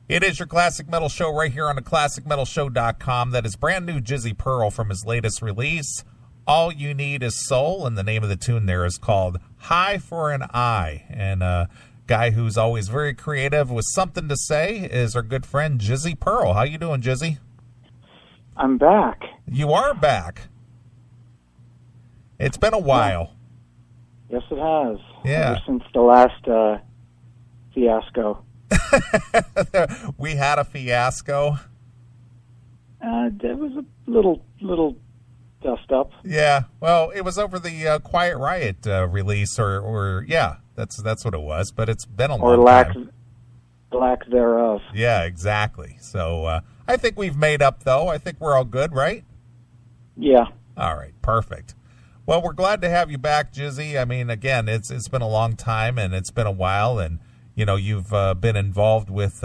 It is your Classic Metal Show right here on the ClassicMetalShow.com. That is brand new Jizzy Pearl from his latest release, All You Need Is Soul, and the name of the tune there is called High for an Eye. And a guy who's always very creative with something to say is our good friend Jizzy Pearl. How you doing, Jizzy? I'm back. You are back. It's been a while. Yes, it has. Yeah. Ever since the last fiasco. We had a fiasco. There was a little dust up. Yeah, well, it was over the Quiet Riot release, or yeah, that's what it was. But it's been a long time. Or lack thereof. Yeah, exactly. So I think we've made up, though. I think we're all good, right? Yeah. All right, perfect. Well, we're glad to have you back, Jizzy. I mean, again, it's been a long time, and it's been a while, and you've been involved with,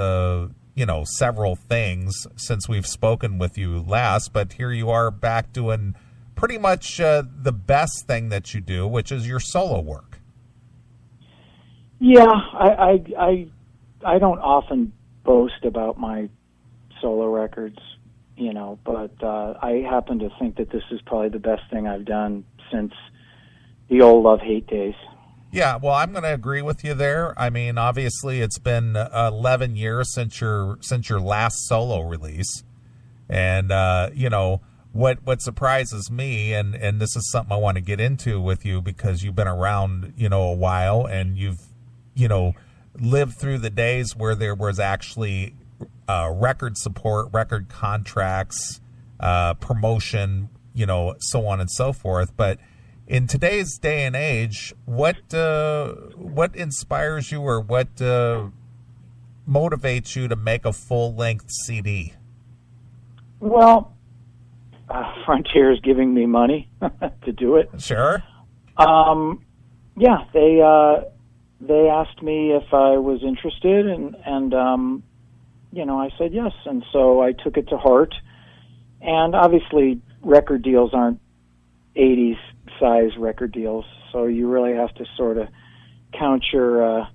several things since we've spoken with you last, but here you are back doing pretty much the best thing that you do, which is your solo work. Yeah, I don't often boast about my solo records, but I happen to think that this is probably the best thing I've done since the old love-hate days. Yeah, well, I'm going to agree with you there. I mean, obviously, it's been 11 years since your last solo release, and what surprises me, and this is something I want to get into with you because you've been around, a while, and you've lived through the days where there was actually record support, record contracts, promotion, so on and so forth, but. In today's day and age, what inspires you or what motivates you to make a full-length CD? Well, Frontier is giving me money to do it. Sure. Yeah, they asked me if I was interested, and I said yes, and so I took it to heart. And obviously, record deals aren't 80s size record deals, so you really have to sort of count your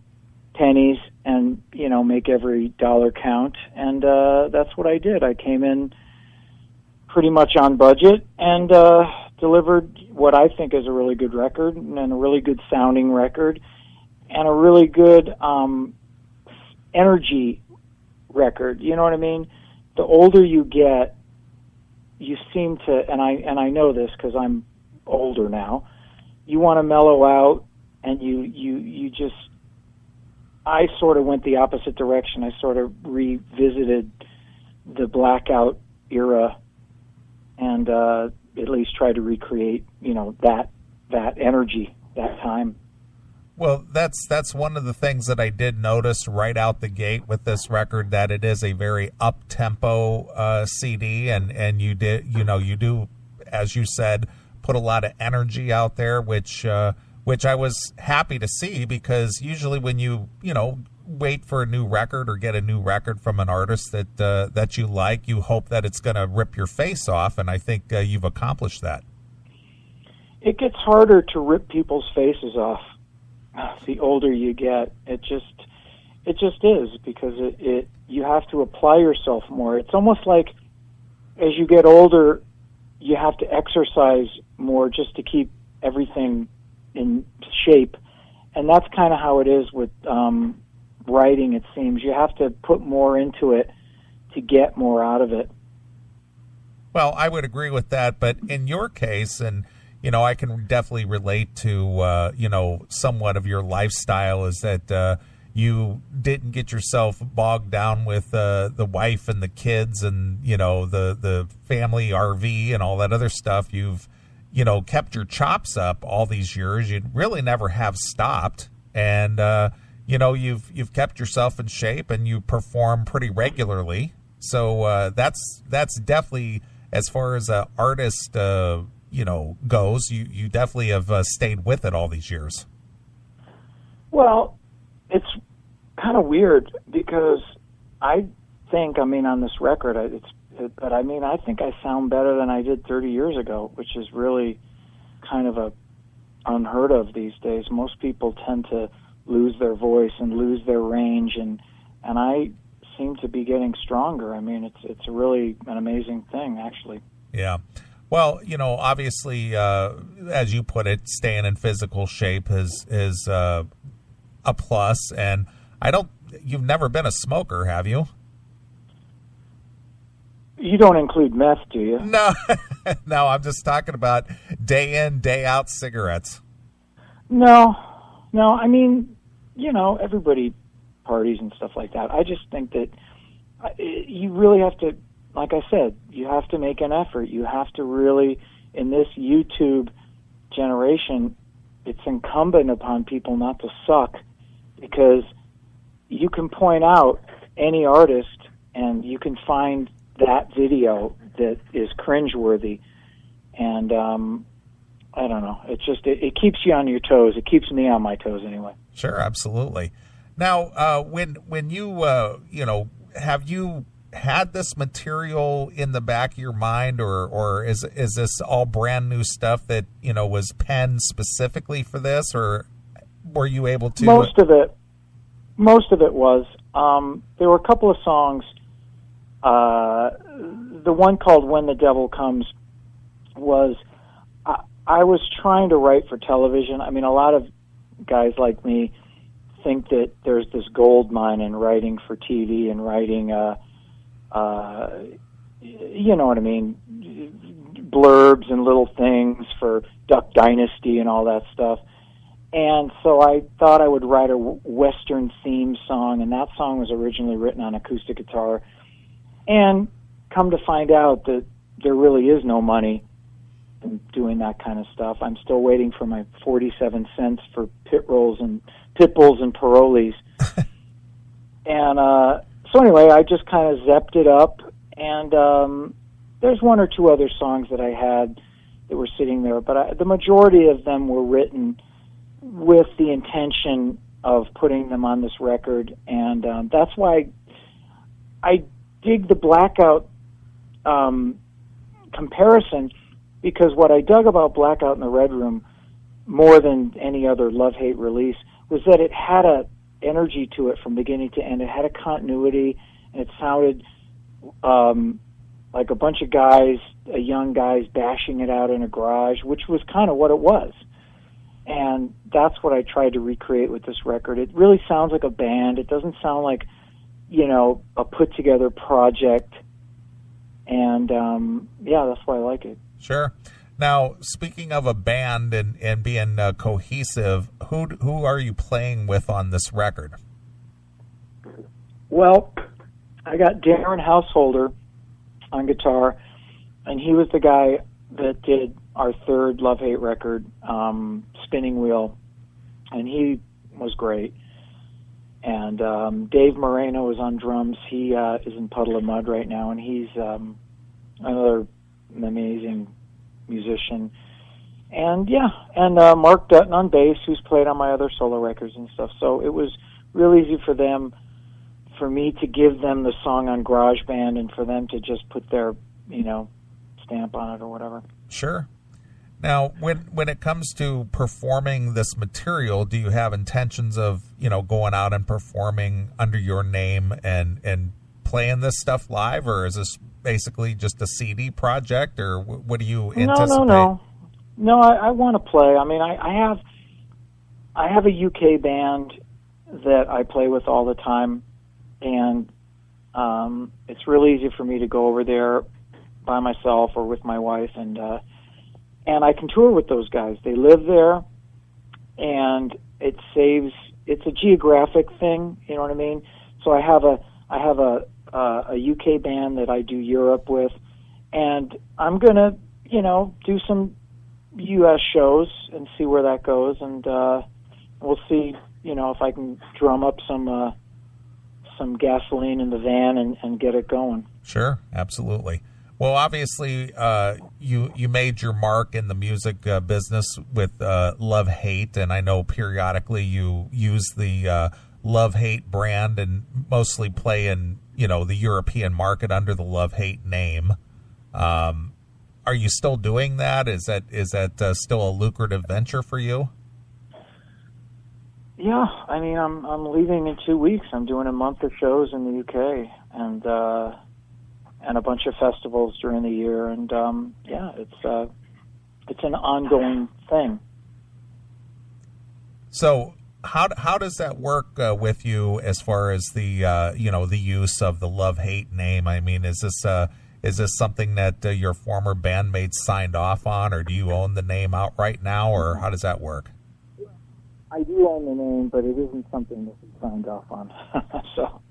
pennies and make every dollar count, and that's what I did. I came in pretty much on budget and delivered what I think is a really good record and a really good sounding record and a really good energy record. You know what I mean? The older you get, you seem to, and I know this because I'm older now, you want to mellow out, and you just, I sort of went the opposite direction. I sort of revisited the Blackout era and at least tried to recreate, that energy, that time. Well, that's one of the things that I did notice right out the gate with this record, that it is a very up-tempo CD, and you do, as you said, put a lot of energy out there, which I was happy to see, because usually when you wait for a new record or get a new record from an artist that you like, you hope that it's going to rip your face off, and I think you've accomplished that. It gets harder to rip people's faces off the older you get. It just is, because it you have to apply yourself more. It's almost like as you get older, you have to exercise more just to keep everything in shape. And that's kind of how it is with writing, it seems. You have to put more into it to get more out of it. Well, I would agree with that, but in your case, and I can definitely relate to somewhat of your lifestyle, is that you didn't get yourself bogged down with the wife and the kids and the family RV and all that other stuff. You've kept your chops up all these years. You really never have stopped, and you've kept yourself in shape, and you perform pretty regularly. So that's definitely, as far as an artist goes, you definitely have stayed with it all these years. Well, it's kind of weird because I think, on this record, I think I sound better than I did 30 years ago, which is really kind of unheard of these days. Most people tend to lose their voice and lose their range, and I seem to be getting stronger. I mean, it's really an amazing thing, actually. Yeah. Well, obviously, as you put it, staying in physical shape is a plus. And you've never been a smoker, have you? You don't include meth, do you? No, no, I'm just talking about day in, day out cigarettes. No. I mean, everybody parties and stuff like that. I just think that you really have to, like I said, you have to make an effort. You have to really, in this YouTube generation, it's incumbent upon people not to suck, because you can point out any artist and you can find that video that is cringeworthy, and I don't know. It's just it keeps you on your toes. It keeps me on my toes anyway. Sure, absolutely. Now, when you have you had this material in the back of your mind, or is this all brand new stuff that was penned specifically for this, or were you able to? Most of it was. There were a couple of songs. The one called "When the Devil Comes" was. I was trying to write for television. I mean, a lot of guys like me think that there's this gold mine in writing for TV and writing, you know what I mean, blurbs and little things for Duck Dynasty and all that stuff. And so I thought I would write a Western theme song, and that song was originally written on acoustic guitar. And come to find out that there really is no money in doing that kind of stuff. I'm still waiting for my 47 cents for pit bulls and parolees. And so anyway, I just kind of zepped it up, and there's one or two other songs that I had that were sitting there, but the majority of them were written with the intention of putting them on this record, and that's why I dig the Blackout comparison, because what I dug about Blackout in the Red Room more than any other love-hate release was that it had a energy to it from beginning to end. It had a continuity, and it sounded like a bunch of guys, young guys, bashing it out in a garage, which was kind of what it was. And that's what I tried to recreate with this record. It really sounds like a band. It doesn't sound like, a put-together project. And, yeah, that's why I like it. Sure. Now, speaking of a band and being cohesive, who are you playing with on this record? Well, I got Darren Householder on guitar, and he was the guy that did our third Love Hate record, Spinning Wheel, and he was great. And Dave Moreno is on drums. He is in Puddle of Mud right now, and he's another amazing musician. And Mark Dutton on bass, who's played on my other solo records and stuff. So it was real easy for me to give them the song on GarageBand, and for them to just put their stamp on it or whatever. Sure. Now, when it comes to performing this material, do you have intentions of going out and performing under your name and playing this stuff live, or is this basically just a CD project, or what do you anticipate? No, I want to play. I mean, I have a UK band that I play with all the time, and it's real easy for me to go over there by myself or with my wife, and I can tour with those guys. They live there, and it's a geographic thing, you know what I mean? So I have a UK band that I do Europe with, and I'm gonna, do some US shows and see where that goes, and we'll see, if I can drum up some gasoline in the van and get it going. Sure, absolutely. Well, obviously, you made your mark in the music business with Love Hate, and I know periodically you use the Love Hate brand and mostly play in the European market under the Love Hate name. Are you still doing that? Is that still a lucrative venture for you? Yeah, I mean, I'm leaving in 2 weeks. I'm doing a month of shows in the UK and a bunch of festivals during the year, and yeah, it's an ongoing thing. So how does that work with you as far as the the use of the love-hate name? I mean, is this something that your former bandmates signed off on, or do you own the name outright now, or how does that work? I do own the name, but it isn't something that we signed off on. So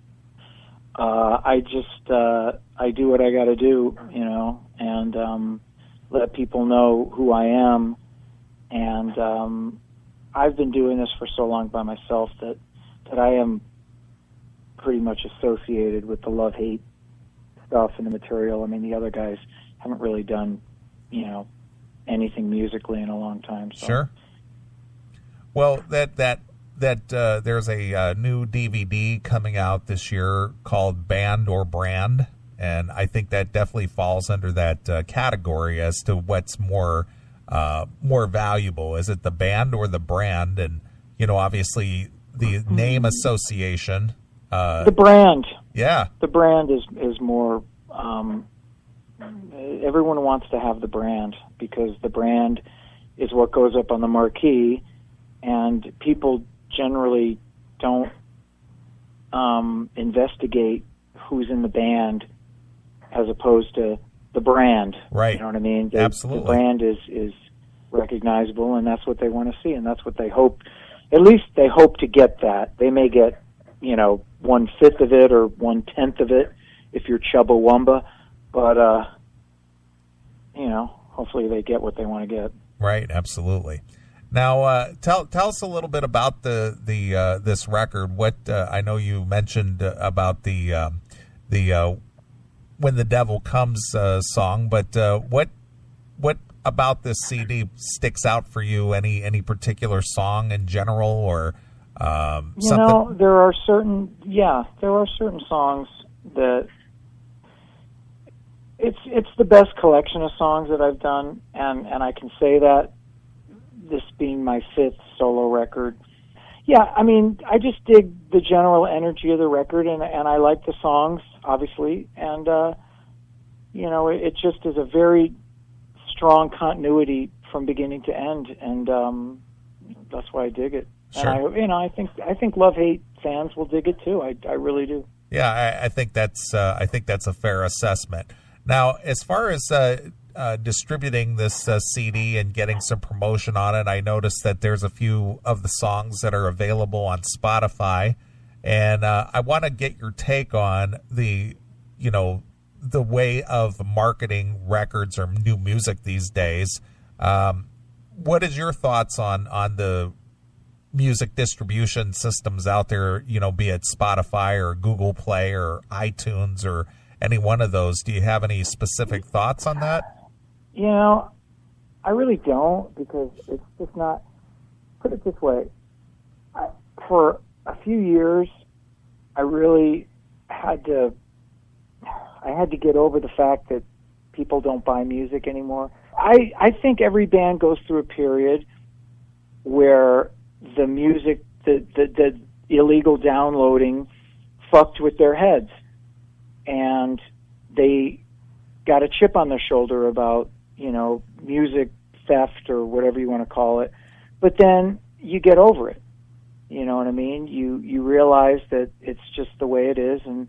I just I do what I got to do, and let people know who I am. And I've been doing this for so long by myself that I am pretty much associated with the love-hate stuff and the material. I mean, the other guys haven't really done, anything musically in a long time. So. Sure. Well, that there's a new DVD coming out this year called Band or Brand, and I think that definitely falls under that category as to what's more valuable. Is it the band or the brand? And obviously the name association. The brand. Yeah. The brand is more. Everyone wants to have the brand because the brand is what goes up on the marquee. And people generally don't investigate who's in the band as opposed to the brand. Right. You know what I mean? Absolutely. The brand is recognizable, and that's what they want to see, and that's what they hope. At least they hope to get that. They may get, 1/5 of it or 1/10 of it if you're Chubbawamba, but hopefully they get what they want to get. Right. Absolutely. Now, tell us a little bit about the this record. What I know you mentioned about the When the Devil Comes song, but what about this CD sticks out for you? Any particular song in general, or something? There are certain songs that it's the best collection of songs that I've done, and I can say that. This being my 5th solo record. Yeah, I mean, I just dig the general energy of the record, and I like the songs, obviously, and, it just is a very strong continuity from beginning to end, and that's why I dig it. Sure. And I think love-hate fans will dig it too. I really do. Yeah, I think that's a fair assessment. Now, as far as distributing this CD and getting some promotion on it, I noticed that there's a few of the songs that are available on Spotify, and I want to get your take on the way of marketing records or new music these days. What is your thoughts on the music distribution systems out there, be it Spotify or Google Play or iTunes or any one of those? Do you have any specific thoughts on that? I really don't, because it's just not. Put it this way, for a few years, I really had to get over the fact that people don't buy music anymore. I think every band goes through a period where the music, the illegal downloading fucked with their heads, and they got a chip on their shoulder about music theft or whatever you want to call it. But then you get over it. You know what I mean? You realize that it's just the way it is, and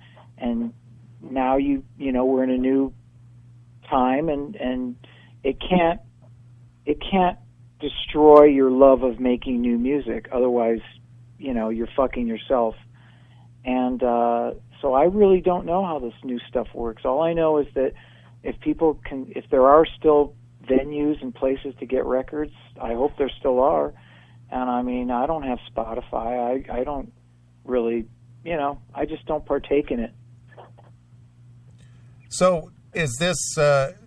now we're in a new time, and it can't destroy your love of making new music. Otherwise, you're fucking yourself. And so I really don't know how this new stuff works. All I know is that if there are still venues and places to get records, I hope there still are. And I mean, I don't have Spotify. I don't really, I just don't partake in it. So is this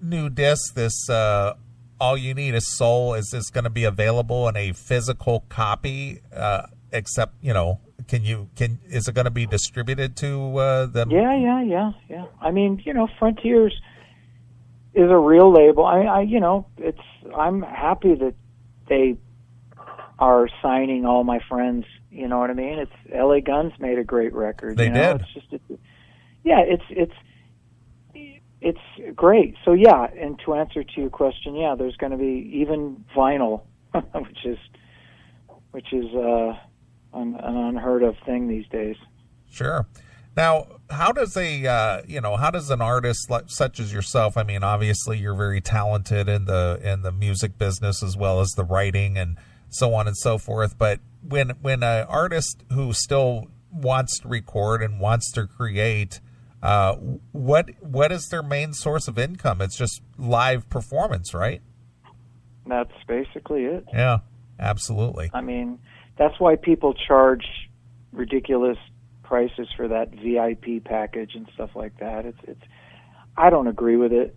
new disc, this All You Need Is Soul, is this going to be available in a physical copy? Except, is it going to be distributed to the? Yeah. I mean, Frontiers is a real label. I'm happy that they are signing all my friends You know what I mean? It's L.A. Guns made a great record. They did. It's just, it's great. So yeah, and to answer to your question, yeah, there's going to be even vinyl, which is an unheard of thing these days. Sure. Now, how does an artist such as yourself? I mean, obviously, you're very talented in the music business as well as the writing and so on and so forth. But when an artist who still wants to record and wants to create, what is their main source of income? It's just live performance, right? That's basically it. Yeah, absolutely. I mean, that's why people charge ridiculous prices for that VIP package and stuff like that. It's I don't agree with it.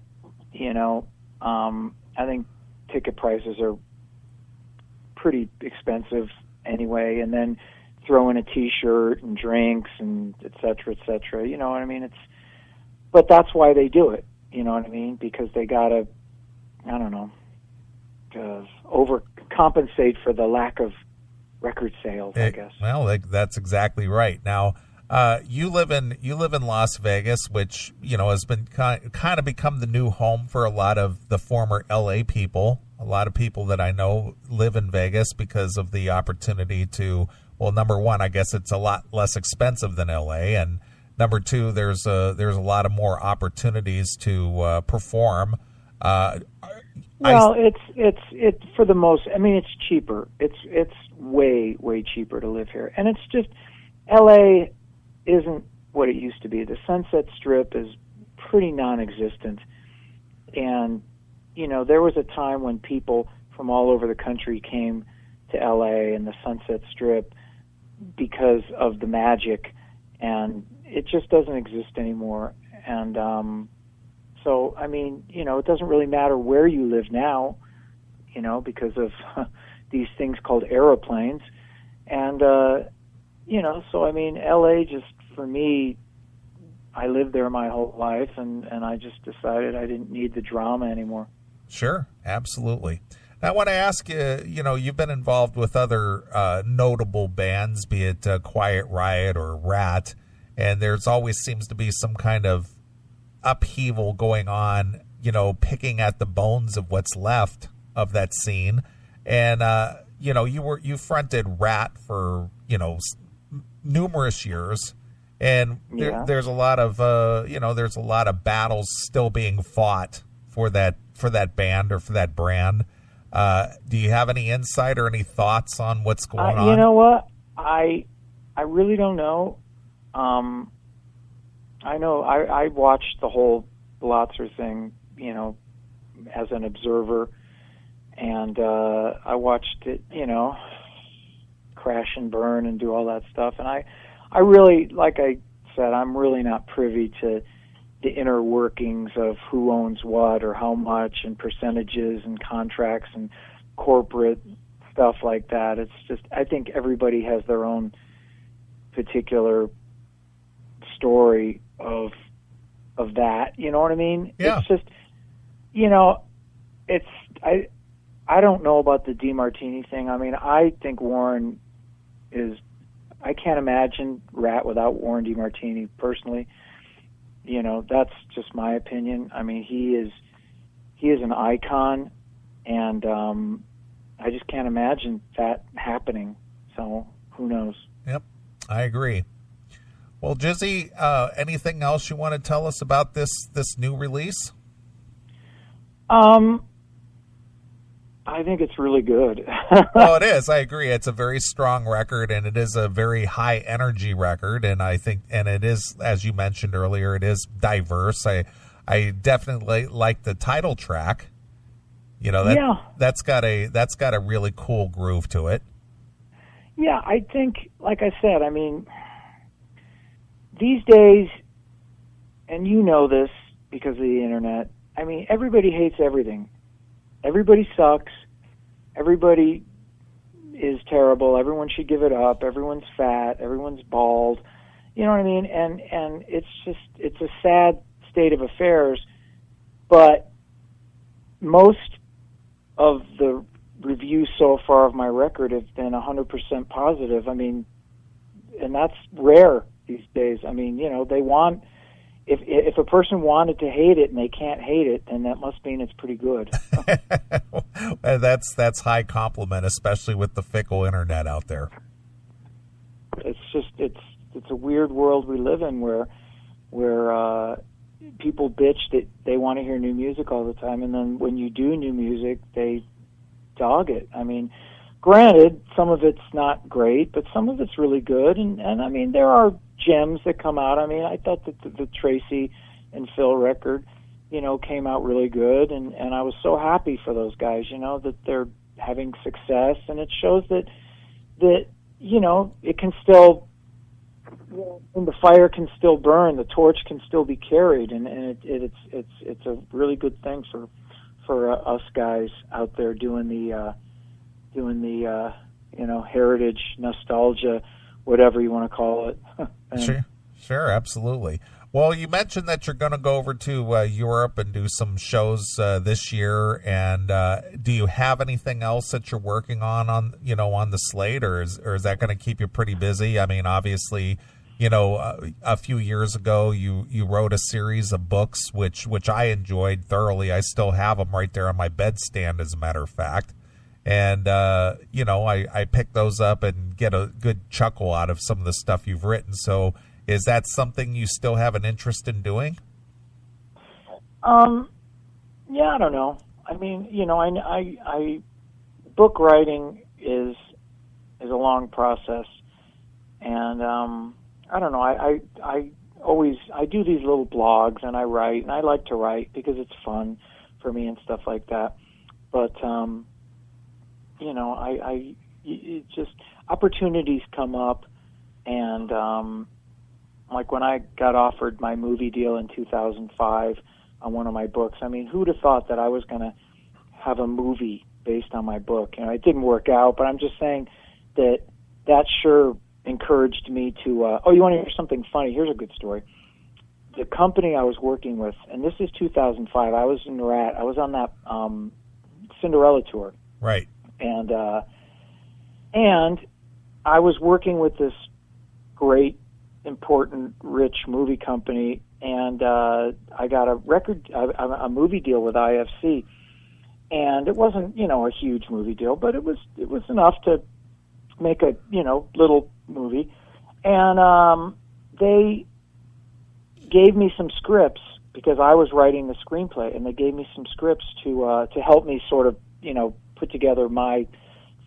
I think ticket prices are pretty expensive anyway, and then throw in a T-shirt and drinks and et cetera, et cetera. You know what I mean? But that's why they do it. You know what I mean? Because they gotta, I don't know, overcompensate for the lack of record sales, I guess. Well, that's exactly right. Now, you live in Las Vegas, which has been kind of become the new home for a lot of the former LA people. A lot of people that I know live in Vegas because of the opportunity to. Well, number one, I guess it's a lot less expensive than LA, and number two, there's a lot of more opportunities to perform. It's for the most. I mean, it's cheaper. It's way cheaper to live here, and it's just LA isn't what it used to be. The Sunset Strip is pretty non-existent, and there was a time when people from all over the country came to LA and the Sunset Strip because of the magic, and it just doesn't exist anymore. And so, I mean, it doesn't really matter where you live now, because of these things called aeroplanes. And, so, I mean, LA just, for me, I lived there my whole life, and I just decided I didn't need the drama anymore. Sure, absolutely. Now, I want to ask you, you've been involved with other notable bands, be it Quiet Riot or Rat, and there's always seems to be some kind of upheaval going on, picking at the bones of what's left of that scene. And, you fronted Rat for, numerous years, and there's a lot of, there's a lot of battles still being fought for that band or for that brand. Do you have any insight or any thoughts on what's going on? You know what? I really don't know. I know I watched the whole Blotzer thing, as an observer, and I watched it, crash and burn and do all that stuff. And I really, like I said, I'm really not privy to the inner workings of who owns what or how much and percentages and contracts and corporate stuff like that. It's just, I think everybody has their own particular story of that. You know what I mean? Yeah. It's just, I don't know about the DeMartini thing. I mean, I think Warren I can't imagine Rat without Warren DeMartini personally. That's just my opinion. I mean, he is an icon, and I just can't imagine that happening. So who knows? Yep, I agree. Well, Jizzy, anything else you want to tell us about this new release? I think it's really good. Well, it is. I agree. It's a very strong record, and it is a very high energy record. And I think, and it is, as you mentioned earlier, it is diverse. I definitely like the title track. That's got a really cool groove to it. Yeah, I think, like I said, I mean, these days, and you know this because of the internet, I mean, everybody hates everything. Everybody sucks. Everybody is terrible. Everyone should give it up. Everyone's fat. Everyone's bald. You know what I mean? And it's a sad state of affairs. But most of the reviews so far of my record have been 100% positive. I mean, and that's rare these days. I mean, you know, they want, if a person wanted to hate it and they can't hate it, then that must mean it's pretty good. That's high compliment, especially with the fickle internet out there. It's just, it's a weird world we live in where people bitch that they want to hear new music all the time, and then when you do new music, they dog it. I mean, granted, some of it's not great, but some of it's really good, and I mean, there are gems that come out. I mean, I thought that the Tracy and Phil record, you know, came out really good, and I was so happy for those guys, you know, that they're having success, and it shows that you know, it can still, and the fire can still burn, the torch can still be carried, and it's a really good thing for us guys out there doing the you know, heritage, nostalgia, whatever you want to call it. Sure, absolutely. Well, you mentioned that you're going to go over to Europe and do some shows this year, and do you have anything else that you're working on you know, on the slate, or is that going to keep you pretty busy? I mean, obviously, you know, a few years ago, you wrote a series of books, which I enjoyed thoroughly. I still have them right there on my bedstand, as a matter of fact. And, you know, I pick those up and get a good chuckle out of some of the stuff you've written. So is that something you still have an interest in doing? Yeah, I don't know. I mean, you know, I book writing is a long process, and I don't know. I always do these little blogs, and I write, and I like to write because it's fun for me and stuff like that. But you know, it just opportunities come up, and like when I got offered my movie deal in 2005 on one of my books. I mean, who'd have thought that I was going to have a movie based on my book? You know, it didn't work out, but I'm just saying that sure encouraged me to, oh, you want to hear something funny? Here's a good story. The company I was working with, and this is 2005, I was in Rat. I was on that Cinderella tour. Right. And I was working with this great, important, rich movie company, and I got a movie deal with IFC. And it wasn't, you know, a huge movie deal, but it was enough to make a, you know, little movie. And they gave me some scripts because I was writing the screenplay, and they gave me some scripts to help me sort of, you know, put together my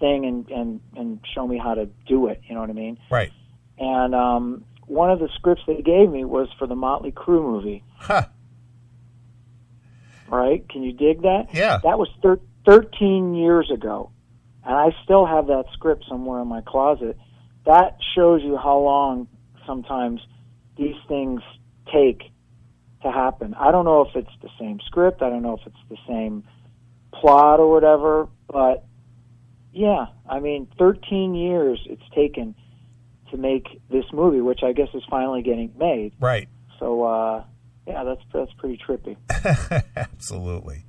thing and show me how to do it. You know what I mean? Right. And one of the scripts they gave me was for the Motley Crue movie. Huh. Right? Can you dig that? Yeah. That was 13 years ago, and I still have that script somewhere in my closet. That shows you how long sometimes these things take to happen. I don't know if it's the same script. I don't know if it's the same plot or whatever, but yeah, I mean, 13 years it's taken to make this movie, which I guess is finally getting made. Right. So, yeah, that's pretty trippy. Absolutely.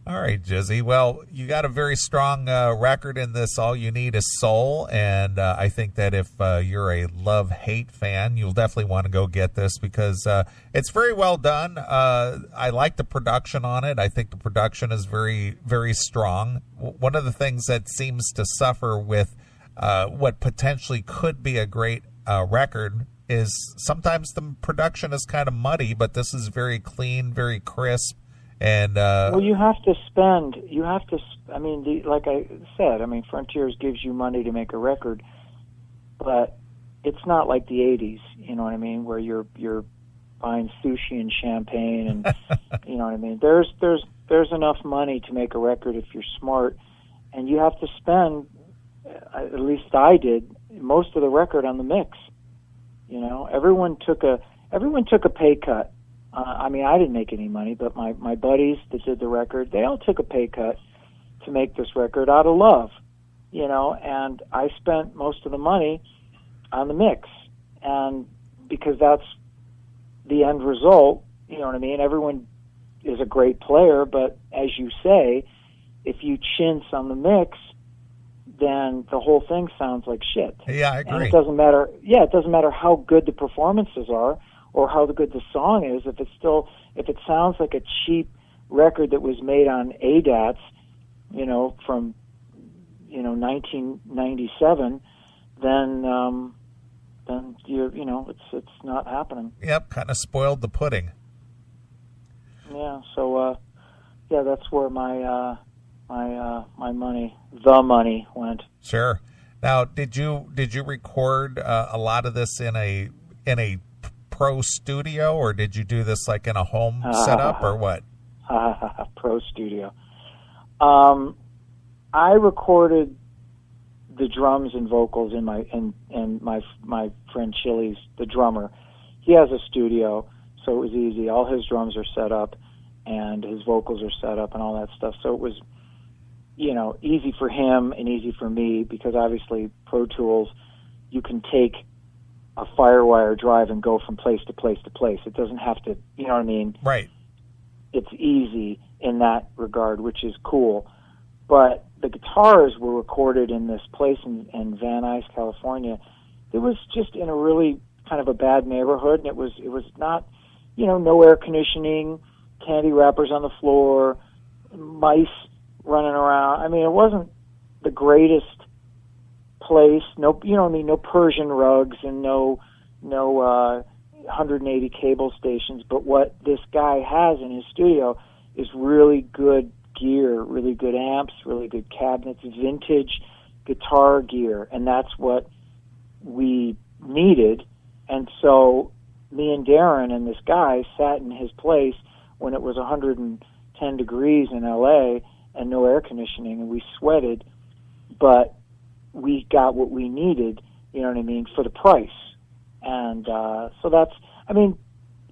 All right, Jizzy. Well, you got a very strong record in this All You Need Is Soul, and I think that if you're a love-hate fan, you'll definitely want to go get this because it's very well done. I like the production on it. I think the production is very, very strong. One of the things that seems to suffer with what potentially could be a great record is sometimes the production is kind of muddy, but this is very clean, very crisp. And well, you have to, I mean, like I said, I mean, Frontiers gives you money to make a record, but it's not like the 80s, you know what I mean, where you're buying sushi and champagne and, you know what I mean. There's enough money to make a record if you're smart, and you have to spend, at least I did, most of the record on the mix. You know, everyone took a pay cut. I mean, I didn't make any money, but my buddies that did the record, they all took a pay cut to make this record out of love, you know, and I spent most of the money on the mix. And because that's the end result, you know what I mean? Everyone is a great player, but as you say, if you chintz on the mix, then the whole thing sounds like shit. Yeah, I agree. And it doesn't matter. Yeah, it doesn't matter how good the performances are or how good the song is. If it sounds like a cheap record that was made on ADATs, from 1997, then it's not happening. Yep, kind of spoiled the pudding. Yeah. So that's where my money went. Sure. Now, did you record a lot of this in a pro studio, or did you do this like in a home setup, or what? Pro studio. I recorded the drums and vocals in my friend Chili's, the drummer. He has a studio, so it was easy. All his drums are set up, and his vocals are set up, and all that stuff. So it was, easy for him and easy for me, because obviously Pro Tools, you can take a FireWire drive and go from place to place to place. It doesn't have to, you know what I mean? Right. It's easy in that regard, which is cool. But the guitars were recorded in this place in Van Nuys, California. It was just in a really kind of a bad neighborhood, and it was not, no air conditioning, candy wrappers on the floor, mice running around. I mean, it wasn't the greatest place. No, no Persian rugs and no 180 cable stations. But what this guy has in his studio is really good gear, really good amps, really good cabinets, vintage guitar gear, and that's what we needed. And so me and Darren and this guy sat in his place when it was 110 degrees in LA and no air conditioning, and we sweated, but we got what we needed, you know what I mean, for the price. And so that's, I mean,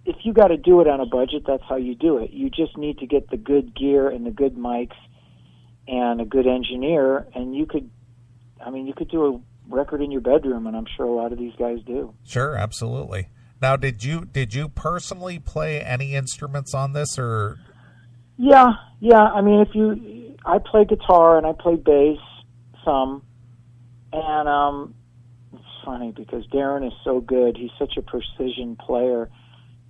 if you got to do it on a budget, that's how you do it. You just need to get the good gear and the good mics and a good engineer, and you could do a record in your bedroom, and I'm sure a lot of these guys do. Sure, absolutely. Now, did you personally play any instruments on this, or? Yeah. I mean, I play guitar and I play bass some, and it's funny because Darren is so good. He's such a precision player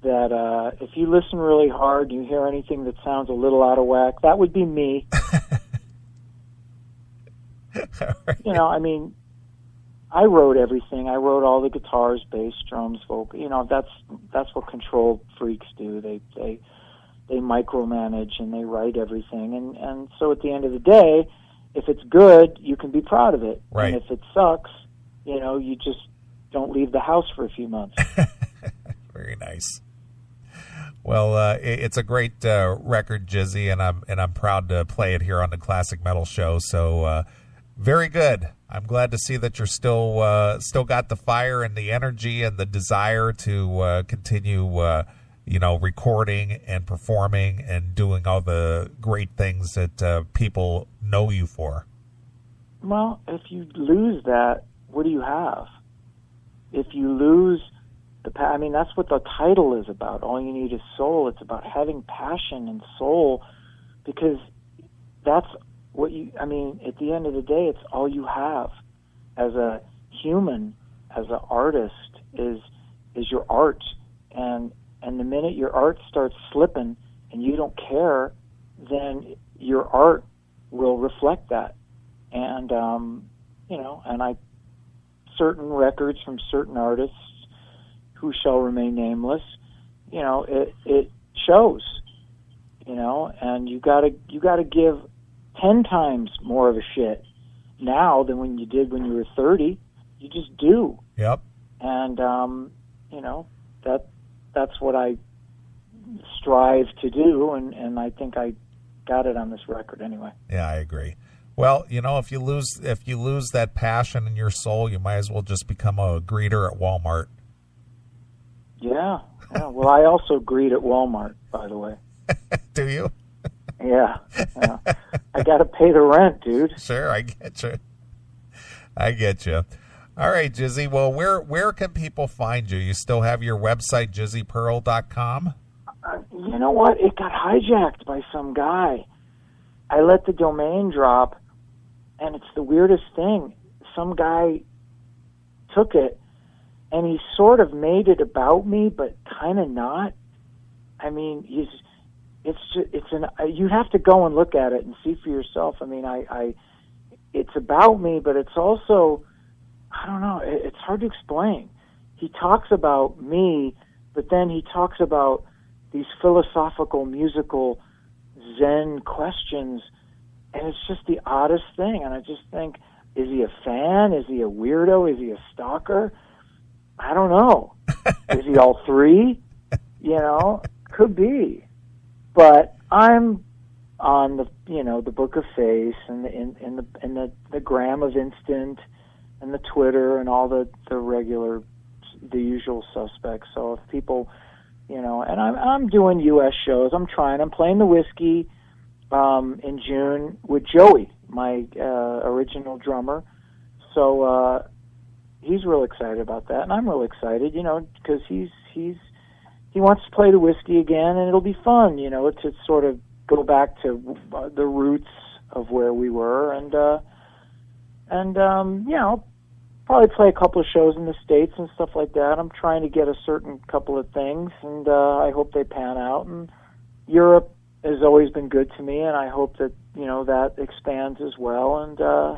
that if you listen really hard and you hear anything that sounds a little out of whack, that would be me. Right. I mean, I wrote everything. I wrote all the guitars, bass, drums, vocal. That's what control freaks do. They micromanage and they write everything. And so at the end of the day, if it's good, you can be proud of it. Right. And if it sucks, you just don't leave the house for a few months. Very nice. Well, it's a great record, Jizzy, and I'm proud to play it here on the Classic Metal Show. So, very good. I'm glad to see that you're still got the fire and the energy and the desire to continue, recording and performing and doing all the great things that people know you for. Well, if you lose that, what do you have? If you lose that's what the title is about. All you need is soul. It's about having passion and soul, because that's what at the end of the day, it's all you have as a human, as an artist, is your art. And the minute your art starts slipping and you don't care, then your art will reflect that. And, certain records from certain artists who shall remain nameless, it shows, and you gotta give 10 times more of a shit now than when you did when you were 30. You just do. Yep. And, that's what I strive to do, and I think I got it on this record anyway. Yeah, I agree. Well, if you lose that passion in your soul, you might as well just become a greeter at Walmart. Yeah. Well, I also greet at Walmart, by the way. Do you? Yeah. I got to pay the rent, dude. Sure, I get you. All right, Jizzy. Well, where can people find you? You still have your website, jizzypearl.com? You know what? It got hijacked by some guy. I let the domain drop, and it's the weirdest thing. Some guy took it, and he sort of made it about me, but kind of not. I mean, you have to go and look at it and see for yourself. I mean, it's about me, but it's also, I don't know, it's hard to explain. He talks about me, but then he talks about these philosophical, musical, Zen questions, and it's just the oddest thing. And I just think, is he a fan? Is he a weirdo? Is he a stalker? I don't know. Is he all three? You know, could be. But I'm on the Book of Face and the Gram of Instant and the Twitter and all the usual suspects. So if people, and I'm doing U.S. shows. I'm playing the Whiskey in June with Joey, my original drummer. So he's real excited about that, and I'm real excited, because he wants to play the Whiskey again, and it'll be fun, to sort of go back to the roots of where we were, and I'll probably play a couple of shows in the States and stuff like that. I'm trying to get a certain couple of things, and I hope they pan out. And Europe has always been good to me, and I hope that that expands as well. And so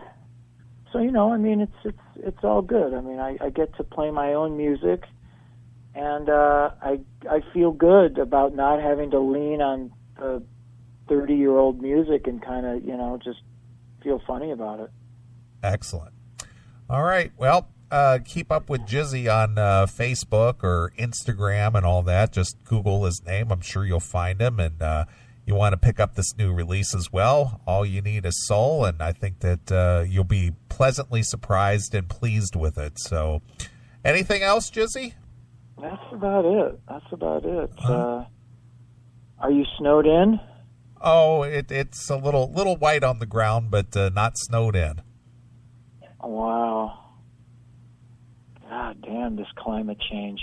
I mean, it's all good. I mean, I get to play my own music, and I feel good about not having to lean on the 30-year-old music and kind of just feel funny about it. Excellent. All right. Well, keep up with Jizzy on Facebook or Instagram and all that. Just Google his name. I'm sure you'll find him. And you want to pick up this new release as well. All You Need Is Soul. And I think that you'll be pleasantly surprised and pleased with it. So anything else, Jizzy? That's about it. Are you snowed in? Oh, it's a little white on the ground, but not snowed in. Wow. God damn, this climate change.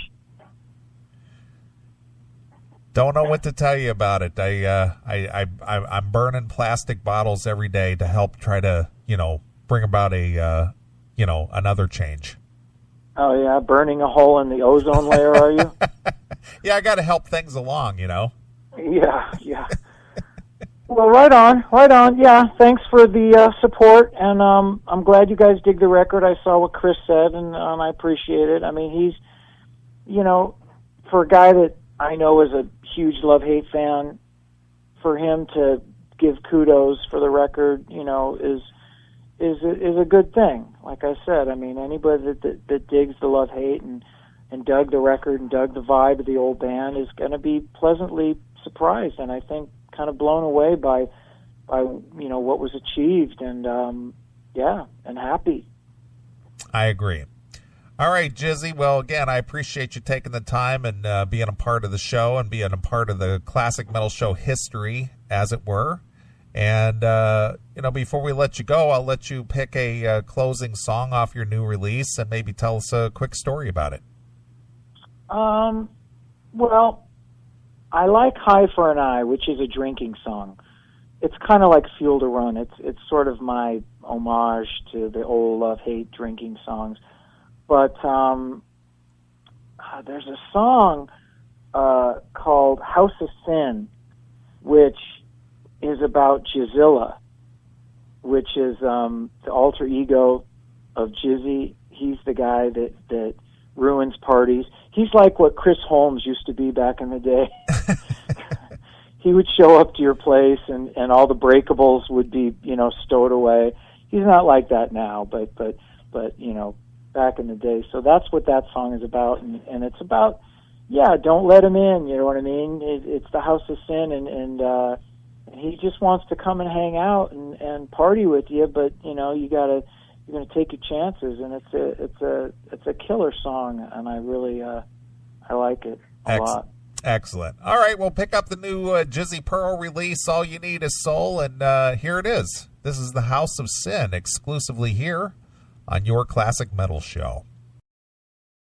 Don't know what to tell you about it. I'm burning plastic bottles every day to help try to, bring about another change. Oh yeah, burning a hole in the ozone layer, are you? Yeah, I got to help things along, Yeah. Well, right on. Yeah, thanks for the support, and I'm glad you guys dig the record. I saw what Chris said, and I appreciate it. I mean, he's, for a guy that I know is a huge love-hate fan, for him to give kudos for the record, is a good thing. Like I said, I mean, anybody that digs the love-hate and dug the record and dug the vibe of the old band is going to be pleasantly surprised, and I think kind of blown away by what was achieved, and and happy. I agree. All right, Jizzy. Well, again, I appreciate you taking the time and being a part of the show and being a part of the classic metal show history, as it were. And before we let you go, I'll let you pick a closing song off your new release and maybe tell us a quick story about it. Well, I like High for an Eye, which is a drinking song. It's kind of like Fuel to Run. It's sort of my homage to the old love-hate drinking songs. But there's a song called House of Sin, which is about Jizilla, which is the alter ego of Jizzy. He's the guy that ruins parties. He's like what Chris Holmes used to be back in the day. He would show up to your place and all the breakables would be, stowed away. He's not like that now, but back in the day. So that's what that song is about, and it's about, don't let him in, you know what I mean? It's the House of Sin, and he just wants to come and hang out and party with you, but you're going to take your chances, and it's a killer song, and I really I like it a lot. Excellent. All right, we'll pick up the new Jizzy Pearl release, All You Need Is Soul, and here it is. This is the House of Sin, exclusively here on Your Classic Metal Show.